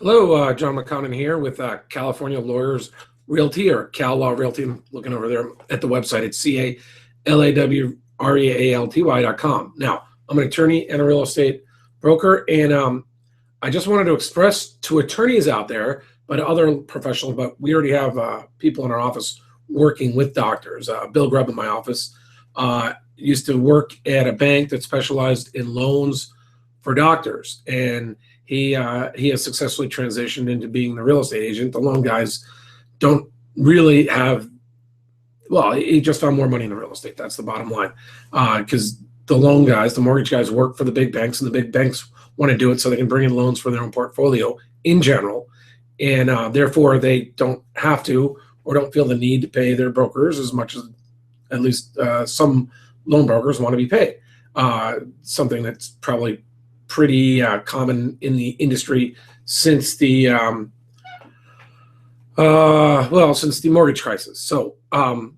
Hello, John McConnell here with California Lawyers Realty or Cal Law Realty. I'm looking over there at the website. It's CALAWREALTY.com. Now, I'm an attorney and a real estate broker, and I just wanted to express to attorneys out there, but other professionals, but we already have people in our office working with doctors. Bill Grubb in my office used to work at a bank that specialized in loans for doctors, and he has successfully transitioned into being the real estate agent. The loan guys don't really have, well, he just found more money in the real estate. That's the bottom line. Because the loan guys, the mortgage guys work for the big banks, and the big banks want to do it so they can bring in loans for their own portfolio in general. And therefore, they don't have to or don't feel the need to pay their brokers as much as at least some loan brokers want to be paid. Something that's probably pretty common in the industry since the since the mortgage crisis. So I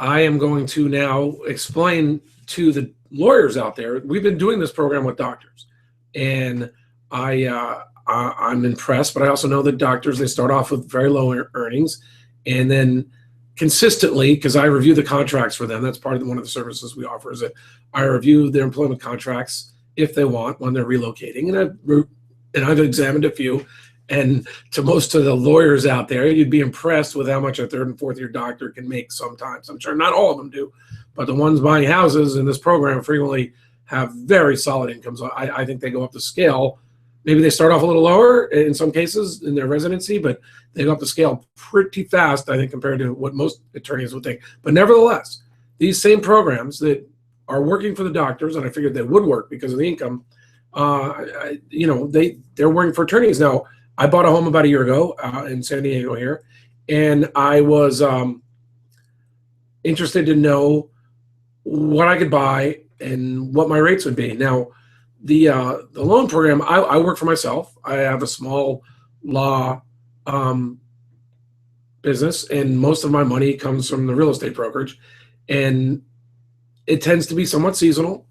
am going to now explain to the lawyers out there. We've been doing this program with doctors, and I'm impressed. But I also know that doctors, they start off with very low earnings, and then consistently, because I review the contracts for them. That's part of one of the services we offer, is that I review their employment contracts if they want when they're relocating, and I've examined a few. And to most of the lawyers out there, you'd be impressed with how much a third and fourth year doctor can make sometimes. I'm sure not all of them do, but the ones buying houses in this program frequently have very solid incomes. I think they go up the scale. Maybe they start off a little lower in some cases in their residency, but they go up the scale pretty fast, I think, compared to what most attorneys would think. But nevertheless, these same programs that are working for the doctors, and I figured they would work because of the income, they're working for attorneys. Now, I bought a home about a year ago in San Diego here, and I was interested to know what I could buy and what my rates would be. Now, the loan program, I work for myself. I have a small law business, and most of my money comes from the real estate brokerage, and it tends to be somewhat seasonal,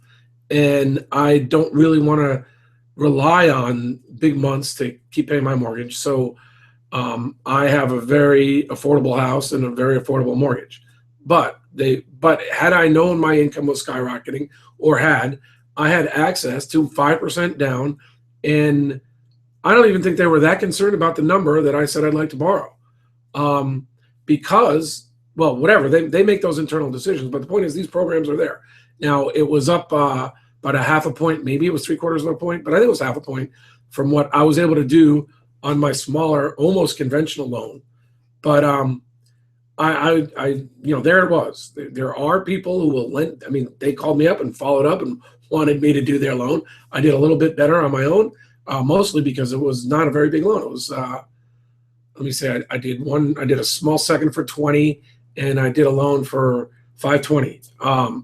and I don't really want to rely on big months to keep paying my mortgage. So I have a very affordable house and a very affordable mortgage. But had I known my income was skyrocketing, or I had access to 5% down, and I don't even think they were that concerned about the number that I said I'd like to borrow, because, well, whatever, they make those internal decisions. But the point is, these programs are there. Now, it was up about a half a point, maybe it was 3/4 of a point, but I think it was half a point from what I was able to do on my smaller, almost conventional loan. But there it was. There are people who will lend. I mean, they called me up and followed up and wanted me to do their loan. I did a little bit better on my own, mostly because it was not a very big loan. It was, let me say, I did a small second for 20, and I did a loan for 520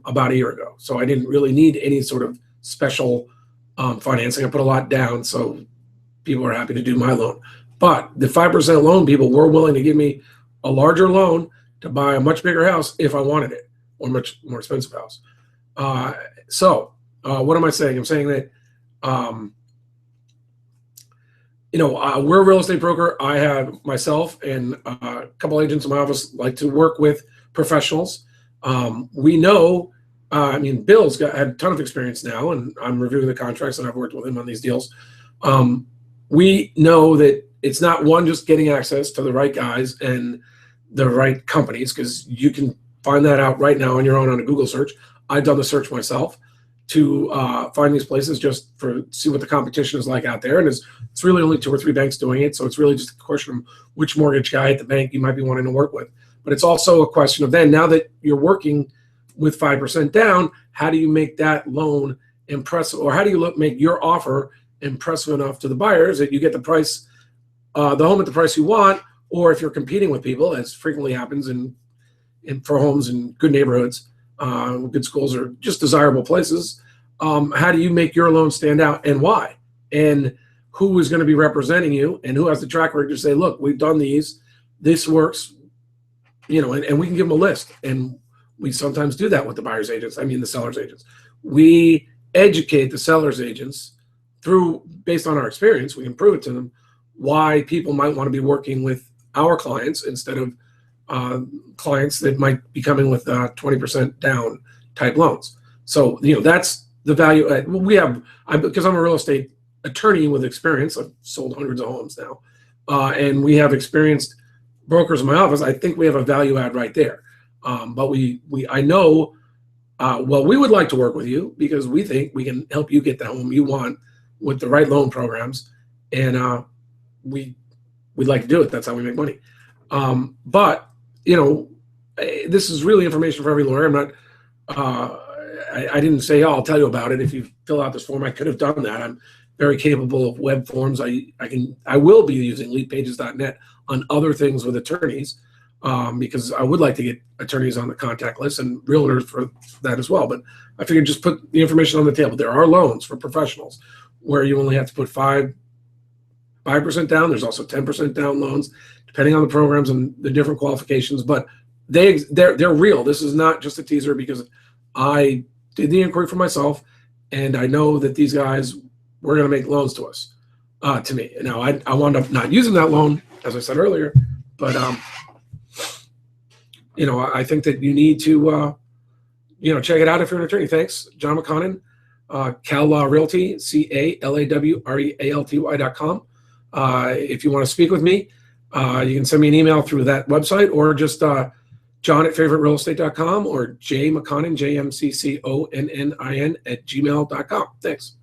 about a year ago. So I didn't really need any sort of special financing. I put a lot down, so people are happy to do my loan. But the 5% loan people were willing to give me a larger loan to buy a much bigger house if I wanted it, or much more expensive house. What am I saying? I'm saying that we're a real estate broker. I have myself and a couple agents in my office like to work with professionals. We know, Bill's had a ton of experience now, and I'm reviewing the contracts, and I've worked with him on these deals. We know that it's not just getting access to the right guys and the right companies, because you can find that out right now on your own on a Google search. I've done the search myself to find these places just for see what the competition is like out there, and it's really only 2 or 3 banks doing it. So it's really just a question of which mortgage guy at the bank you might be wanting to work with. But it's also a question of then, now that you're working with 5% down, how do you make that loan impressive, or how do you make your offer impressive enough to the buyers that you get the price, the home at the price you want? Or if you're competing with people, as frequently happens for homes in good neighborhoods, good schools, or just desirable places, how do you make your loan stand out, and why? And who is going to be representing you, and who has the track record to say, look, we've done these, this works, and we can give them a list. And we sometimes do that with the seller's agents. We educate the seller's agents based on our experience. We can prove it to them why people might want to be working with our clients instead of clients that might be coming with 20% down type loans. So, that's the value. We have, because I'm a real estate attorney with experience. I've sold hundreds of homes now, and we have experienced brokers in my office. I think we have a value add right there. But I know, well, we would like to work with you because we think we can help you get the home you want with the right loan programs, and we'd like to do it. That's how we make money. But this is really information for every lawyer. I'm not. I didn't say, oh, I'll tell you about it if you fill out this form. I could have done that. I'm very capable of web forms. I will be using leadpages.net on other things with attorneys, because I would like to get attorneys on the contact list and realtors for that as well. But I figured just put the information on the table. There are loans for professionals where you only have to put 5% down. There's also 10% down loans, depending on the programs and the different qualifications. But they're real. This is not just a teaser, because I did the inquiry for myself, and I know that these guys were going to make loans to us, to me. Now, I wound up not using that loan, as I said earlier, but I think that you need to check it out if you're an attorney. Thanks, John McConnon, Cal Law Realty, CALAWREALTY.com. If you want to speak with me, you can send me an email through that website, or just John@favoriterealestate.com, or jmcconnon, JMCCONNIN @gmail.com. Thanks.